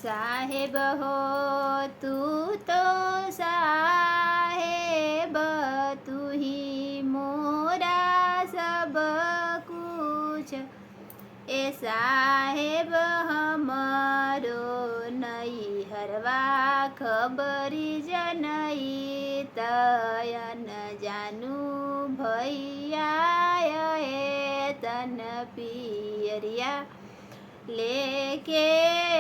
साहेब हो तू तो साहेब, तू ही मोरा सब कुछ। ए साहेब हमारो नहीं हरवा खबरी जनई तयन जानू भैया ए तन पियरिया लेके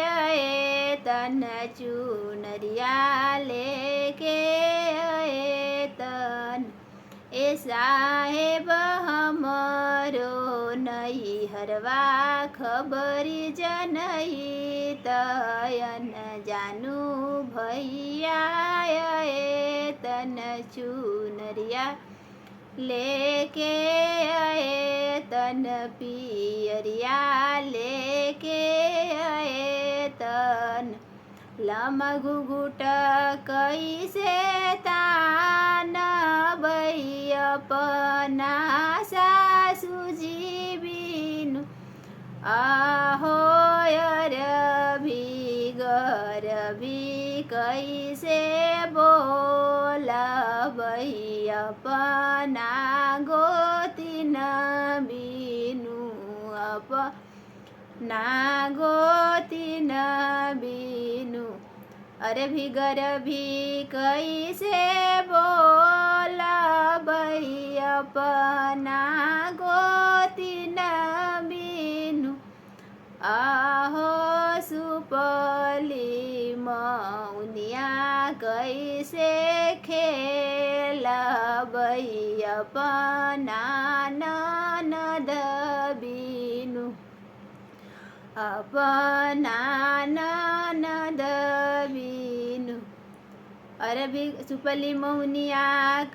आए तन चुनरिया लेके आए तन। ए साहेब हमारो नहीं हरवा खबरी जनई तयन जानू भैया आए तन चुनरिया लेके आए तन पियरिया लेके आए तन। लमा घुघुट कैसे तान बई अपना सासुजी बिनु, आहो अरभी गरभी कैसे बोला बई अपना गोतिन बिनु, अपना गोतिन बिनु। अरभी गरभी कैसे बोला बई अपना गोतिन बिनु, आहो सुपली मौनिया कैसे खेला बई अपना ननद बिनु, अपना ननद बिनु। अरभी सुपली मौनिया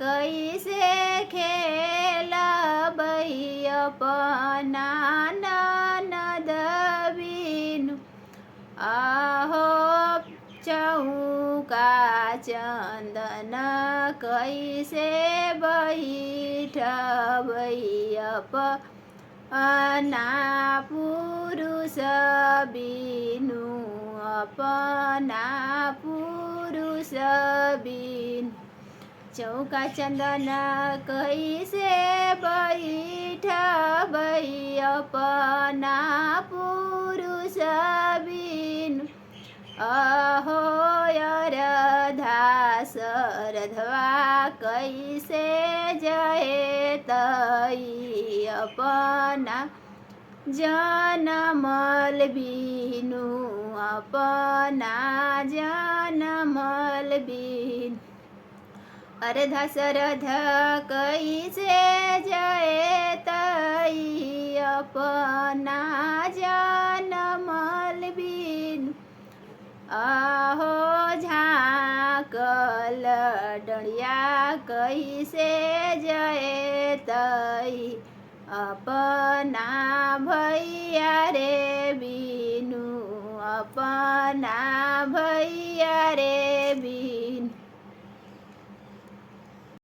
कैसे खेला बई अपना ननद बिनु, आहो चौका चंदन कैसे बैठबई अपना पुरुष बिनु, अपना पुरुष बिनु। चौका चंदन कैसे बैठबई अपना पुरुष बिनु, अहो अरधा सरधवा कैसे जय तई अपना जनमल बिनु, अपना जनमल बिनु। अर्धा सरध कैसे जय तई अपना जनमल बिनु, आहो झाकल डणिया कैसे जय तई अपना भैया रे बिनु, अपना भैया रे बिनु।